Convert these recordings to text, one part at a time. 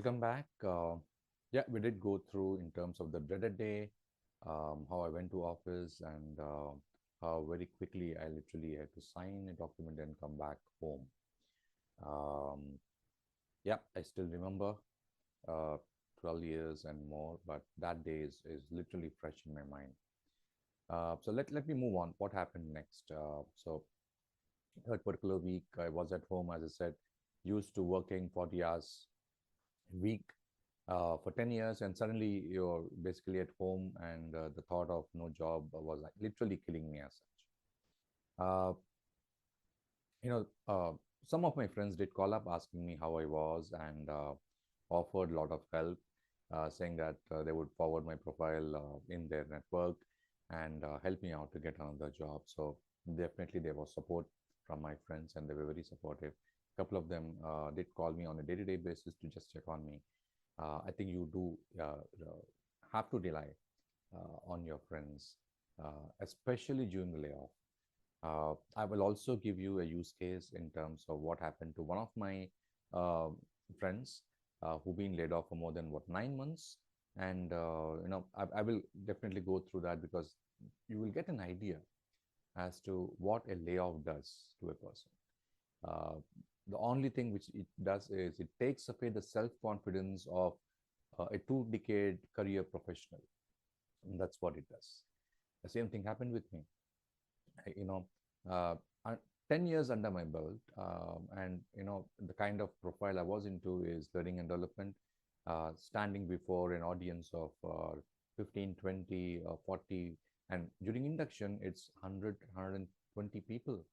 Welcome back. Yeah, we did go through in terms of the dreaded day, how I went to office, and how very quickly I literally had to sign a document and come back home. Um, yeah, I still remember uh, 12 years and more, but that day is literally fresh in my mind. So let me move on. What happened next? So that particular week, I was at home, as I said, used to working 40 hours a week for 10 years, and suddenly you're basically at home, and the thought of no job was like literally killing me as such. uh, you know uh, some of my friends did call up asking me how I was, and offered a lot of help, saying that they would forward my profile in their network and help me out to get another job. So definitely there was support from my friends, and they were very supportive. A couple of them did call me on a day-to-day basis to just check on me. I think you do have to rely on your friends, especially during the layoff. I will also give you a use case in terms of what happened to one of my uh, friends who been laid off for more than 9 months, and I will definitely go through that because you will get an idea as to what a layoff does to a person. Uh, the only thing which it does is it takes away the self confidence of a 2 decade career professional. And that's what it does. The same thing happened with me. I- You know, uh, 10 years under my belt, and the kind of profile I was into is learning and development, standing before an audience of 15, 20, 40, and during induction, it's 100, 120 people,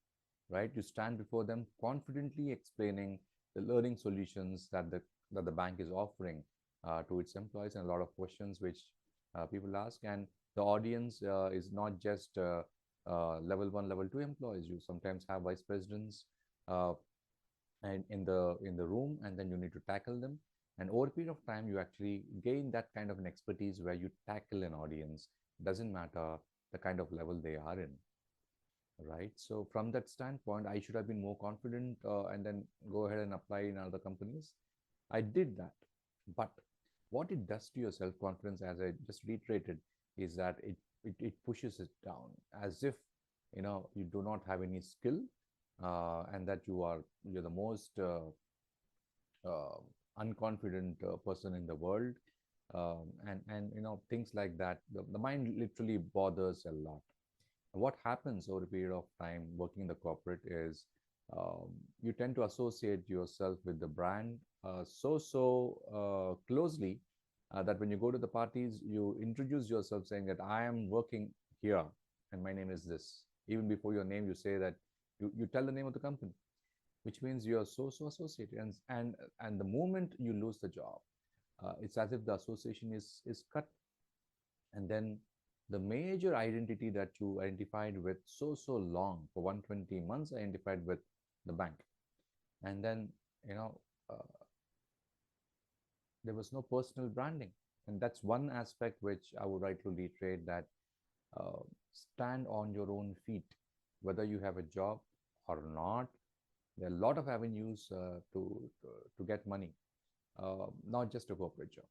right? You stand before them confidently explaining the learning solutions that the bank is offering to its employees, and a lot of questions which people ask. And the audience is not just level one, level two employees. You sometimes have vice presidents uh, and in the room, and then you need to tackle them. And over a period of time, you actually gain that kind of an expertise where you tackle an audience. Doesn't matter the kind of level they are in, right? So from that standpoint, I should have been more confident and then go ahead and apply in other companies. I did that, but what it does to your self confidence, as I just reiterated, is that it pushes it down, as if you do not have any skill, and that you're the most uh, unconfident person in the world, and things like that. The mind literally bothers a lot. What happens over a period of time working in the corporate is, um, you tend to associate yourself with the brand so closely, that when you go to the parties, you introduce yourself saying that I am working here and my name is this. Even before your name, you say that you tell the name of the company, which means you are so associated. And the moment you lose the job, it's as if the association is cut. And then the major identity that you identified with so long for 120 months identified with the bank, and then you know uh, there was no personal branding. And that's one aspect which I would like to reiterate, that uh, stand on your own feet, whether you have a job or not. There are a lot of avenues to get money, not just a corporate job,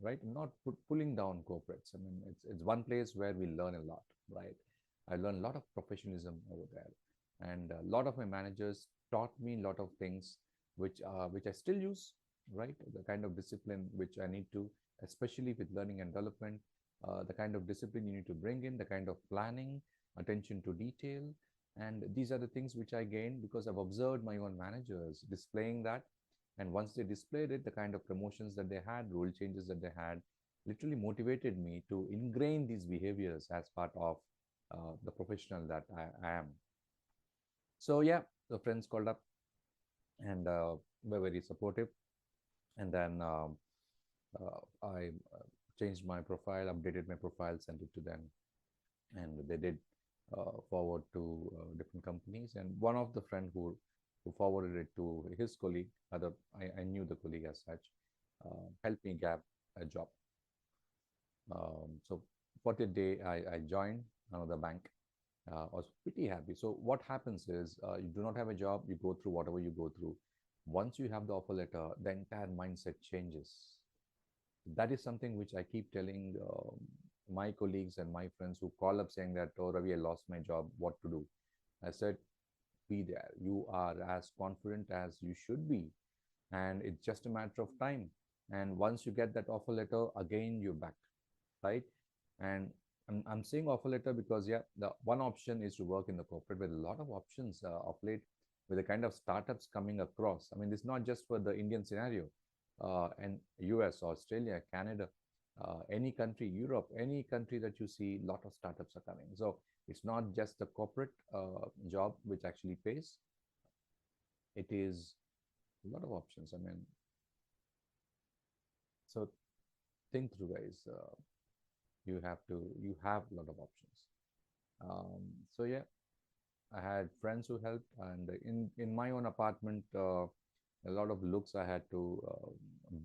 right? Not pulling down corporates. I mean, it's one place where we learn a lot, right? I learned a lot of professionalism over there, and a lot of my managers taught me a lot of things which I still use, right? The kind of discipline which I need to, especially with learning and development, the kind of discipline you need to bring in, the kind of planning, attention to detail, and these are the things which I gained because I've observed my own managers displaying that. And once they displayed it, the kind of promotions that they had, rule changes that they had, literally motivated me to ingrain these behaviors as part of the professional that I am. So yeah, the friends called up and were very supportive. And then I changed my profile, updated my profile, sent it to them, and they did forward to different companies. And one of the friend who forwarded it to his colleague, other I knew the colleague as such, helped me get a job. So for the day I joined another bank. I was pretty happy. So what happens is, you do not have a job, you go through whatever you go through. Once you have the offer letter, the entire mindset changes. That is something which I keep telling my colleagues and my friends who call up saying that, oh, Ravi, I lost my job, what to do? I said, be there. You are as confident as you should be, and it's just a matter of time. And once you get that offer letter, again, you're back, right? And I'm saying offer letter because, yeah, the one option is to work in the corporate, with a lot of options of late, with the kind of startups coming across. I mean, it's not just for the Indian scenario, and US, Australia, Canada, any country, Europe, any country that you see, a lot of startups are coming. So it's not just the corporate job which actually pays, it is a lot of options. I mean, so think through, guys. You have a lot of options. So yeah, I had friends who helped, and in my own apartment, a lot of looks I had to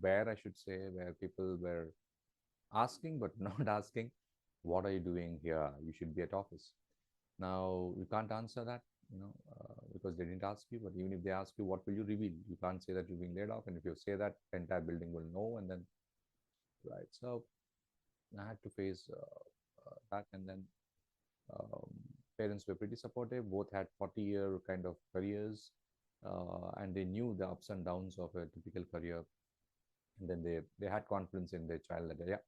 bear, I should say, where people were asking but not asking, "What are you doing here? You should be at office." Now you can't answer that, because they didn't ask you. But even if they ask you, what will you reveal? You can't say that you're being laid off, and if you say that, the entire building will know, and then right. So I had to face that, and then um, parents were pretty supportive. Both had 40-year kind of careers, and they knew the ups and downs of a typical career. And then they had confidence in their child that, yeah,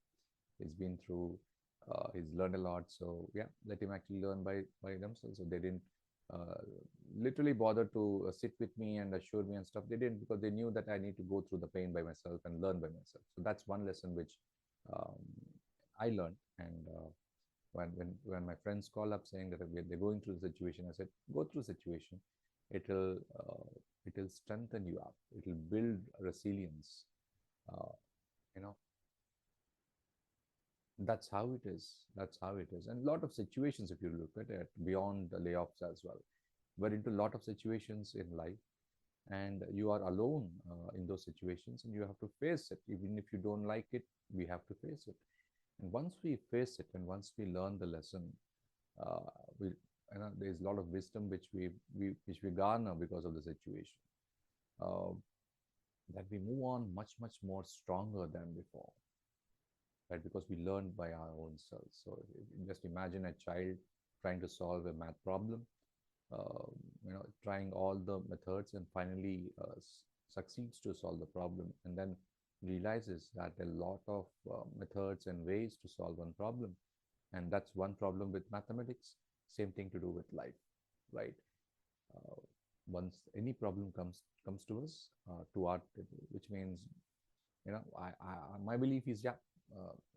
he's been through, he's learned a lot. So yeah, let him actually learn by themselves. So they didn't uh, literally bother to sit with me and assure me and stuff. They didn't, because they knew that I need to go through the pain by myself and learn by myself. So that's one lesson which um, I learned. And when my friends call up saying that they're going through the situation, I said, go through the situation. It'll it'll strengthen you up. It'll build resilience. Uh, you know, that's how it is. That's how it is. And a lot of situations, if you look at it, beyond the layoffs as well, we're into a lot of situations in life, and you are alone in those situations, and you have to face it. Even if you don't like it, we have to face it. And once we face it, and once we learn the lesson, uh, we there's a lot of wisdom which we garner because of the situation. Uh, that we move on much more stronger than before, right? Because we learned by our own selves. So just imagine a child trying to solve a math problem, uh, trying all the methods, and finally succeeds to solve the problem, and then realizes that a lot of methods and ways to solve one problem, and that's one problem with mathematics. Same thing to do with life, right? Uh, Once any problem comes to us, to our, which means, my belief is, yeah,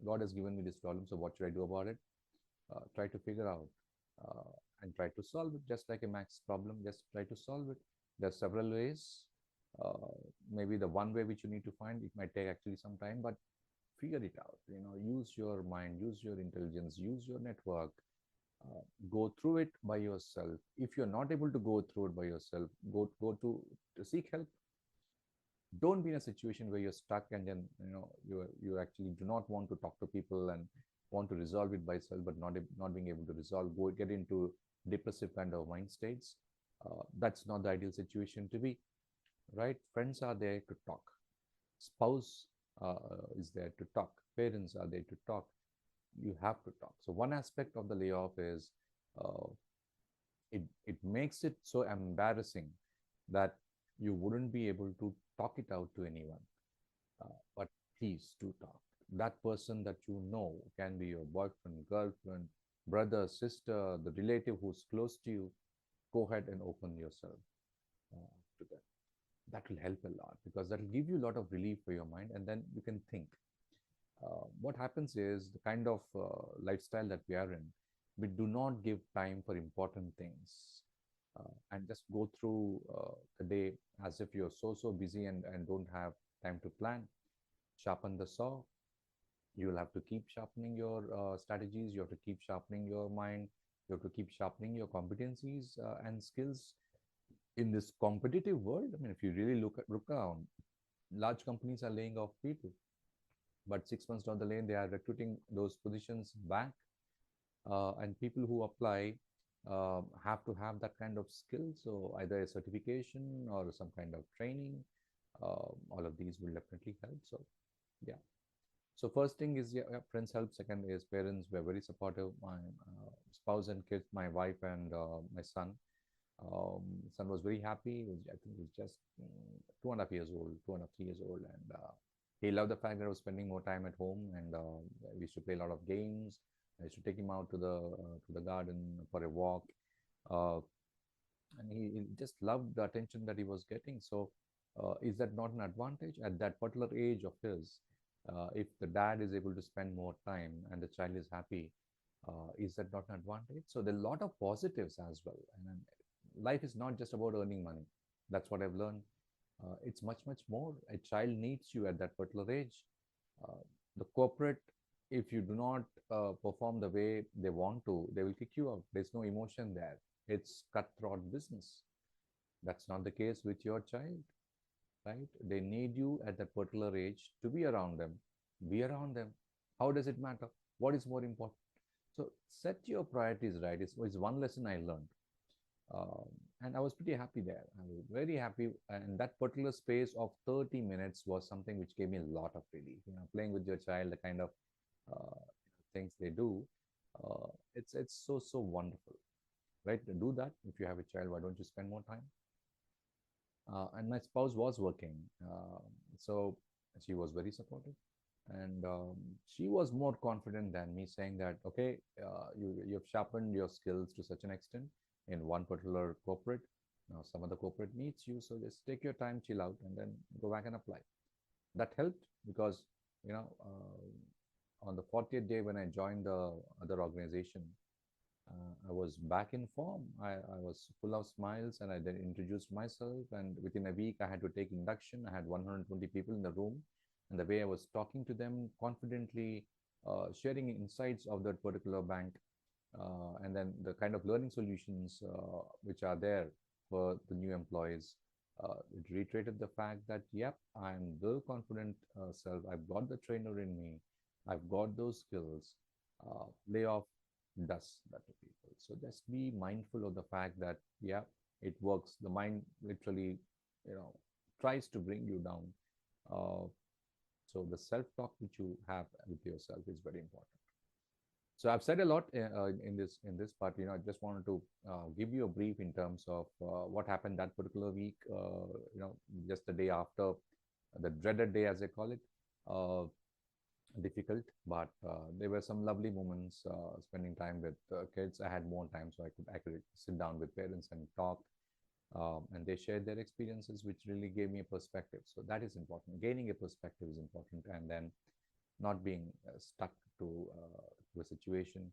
God has given me this problem, so what should I do about it? Try to figure out, and try to solve it, just like a max problem. Just try to solve it. There's several ways. uh, Maybe the one way which you need to find, it might take actually some time, but figure it out. Use your mind, use your intelligence, use your network. Go through it by yourself. If you're not able to go through it by yourself, go to seek help. Don't be in a situation where you're stuck, and then you actually do not want to talk to people and want to resolve it by yourself, but not being able to resolve, go get into depressive kind of mind states. That's not the ideal situation to be, right? Friends are there to talk. Spouse is there to talk. Parents are there to talk. You have to talk. So one aspect of the layoff is, uh, it makes it so embarrassing that you wouldn't be able to talk it out to anyone. But please do talk. That person that you know can be your boyfriend, girlfriend, brother, sister, the relative who's close to you. Go ahead and open yourself to them. That will help a lot, because that will give you a lot of relief for your mind, and then you can think. What happens is, the kind of lifestyle that we are in, we do not give time for important things, and just go through the day as if you're so busy, and don't have time to plan. Sharpen the saw. You'll have to keep sharpening your strategies. You have to keep sharpening your mind. You have to keep sharpening your competencies and skills in this competitive world. I mean, if you really look around, large companies are laying off people, but 6 months down the lane, they are recruiting those positions back, and people who apply, have to have that kind of skill. So either a certification or some kind of training, all of these will definitely help. So yeah. So first thing is, yeah, friends help. Second is parents were very supportive. My spouse and kids, my wife and my son. Son was very happy. I think he was just 2.5 years old, 2.5, 3 years old, and he loved the fact that I was spending more time at home, and we used to play a lot of games. I used to take him out to the garden for a walk, uh, and he just loved the attention that he was getting. So, is that not an advantage at that particular age of his? If the dad is able to spend more time and the child is happy, is that not an advantage? So there are a lot of positives as well. And life is not just about earning money. That's what I've learned. It's much, much more. A child needs you at that particular age. Uh, the corporate, if you do not perform the way they want to, they will kick you out. There's no emotion there. It's cutthroat business. That's not the case with your child, right? They need you at that particular age to be around them. Be around them. How does it matter? What is more important? So set your priorities right. It's one lesson I learned. Um, and I was pretty happy there. I was very happy. And that particular space of 30 minutes was something which gave me a lot of relief. Playing with your child, the kind of uh, things they do, it's so, so wonderful, right? To do that. If you have a child, why don't you spend more time? And my spouse was working. So she was very supportive. And she was more confident than me, saying that, okay, you've sharpened your skills to such an extent in one particular corporate. Now, some other corporate needs you. So just take your time, chill out, and then go back and apply. That helped because, on the 40th day when I joined the other organization, I was back in form. I was full of smiles, and I then introduced myself. And within a week, I had to take induction. I had 120 people in the room, and the way I was talking to them confidently, sharing insights of that particular bank, and then the kind of learning solutions which are there for the new employees. It reiterated the fact that, yep, I'm the confident self. I've got the trainer in me. I've got those skills. Layoff does that to people. So just be mindful of the fact that, yeah, it works. The mind literally, you know, tries to bring you down. Uh, so the self-talk which you have with yourself is very important. So I've said a lot in this part. I just wanted to give you a brief in terms of what happened that particular week. Just the day after, the dreaded day, as I call it. Uh, Difficult, but there were some lovely moments spending time with kids. I had more time, so I could sit down with parents and talk, and they shared their experiences, which really gave me a perspective. So that is important. Gaining a perspective is important, and then not being stuck to a situation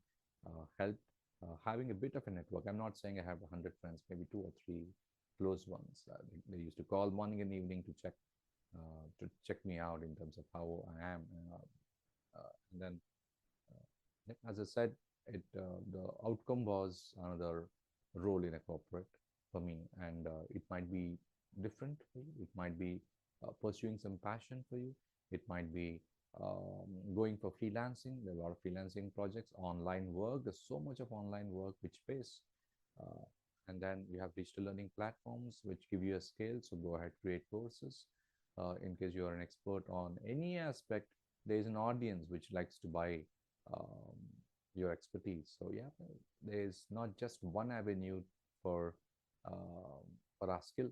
helped. Having a bit of a network. I'm not saying I have 100 friends, maybe two or three close ones. They used to call morning and evening to check me out in terms of how I am. And then, as I said, the outcome was another role in a corporate for me, and it might be different for you. It might be pursuing some passion for you. It might be going for freelancing. There are a lot of freelancing projects, online work. There's so much of online work which pays. Uh, and then you have digital learning platforms which give you a scale. So go ahead, create courses. In case you are an expert on any aspect, there is an audience which likes to buy um, your expertise. So yeah, there's not just one avenue for um, for our skill.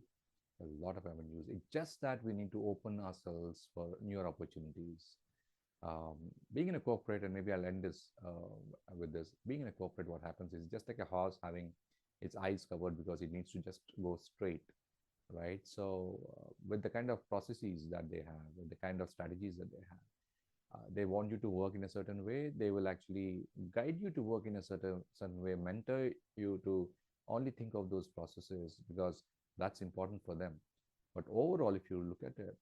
There's a lot of avenues. It's just that we need to open ourselves for newer opportunities. Um, Being in a corporate, and maybe I'll end this with this. Being in a corporate, what happens is just like a horse having its eyes covered because it needs to just go straight, right? So, with the kind of processes that they have, with the kind of strategies that they have, they want you to work in a certain way. They will actually guide you to work in a certain way, mentor you to only think of those processes because that's important for them. But overall, if you look at it,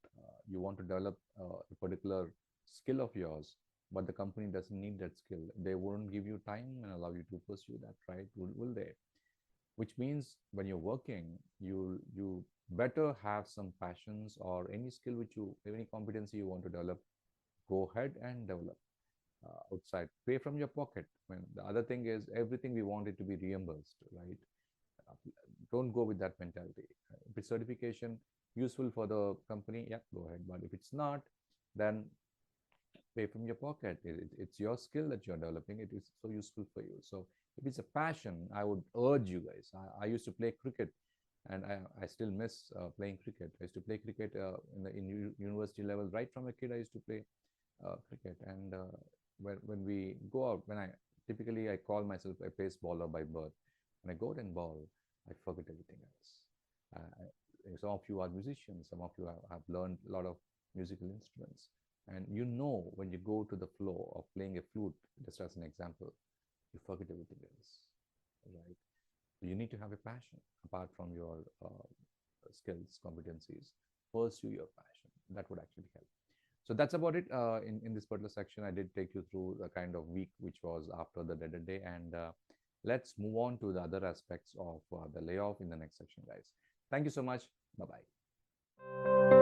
you want to develop a particular skill of yours, but the company doesn't need that skill. They won't give you time and allow you to pursue that, right? Will they? Which means when you're working, you better have some passions or any skill which you, any competency you want to develop, go ahead and develop. outside. Pay from your pocket. When the other thing is everything we want it to be reimbursed, right? Uh, don't go with that mentality. If it's certification useful for the company, yeah, go ahead. But if it's not, then pay from your pocket. It's your skill that you're developing. It is so useful for you. So if it's a passion, I would urge you guys. I used to play cricket, and I still miss playing cricket. I used to play cricket in university level. Right from a kid, I used to play cricket. And when we go out, when I typically I call myself a pace bowler by birth. When I go out and ball, I forget everything else. Some of you are musicians. Some of you have learned a lot of musical instruments, and you know when you go to the flow of playing a flute, just as an example, you forget everything else, right? So you need to have a passion apart from your skills, competencies. Pursue your passion. That would actually help. So that's about it in this particular section. I did take you through the kind of week which was after the dead day, and let's move on to the other aspects of the layoff in the next section, guys. Thank you so much. Bye bye.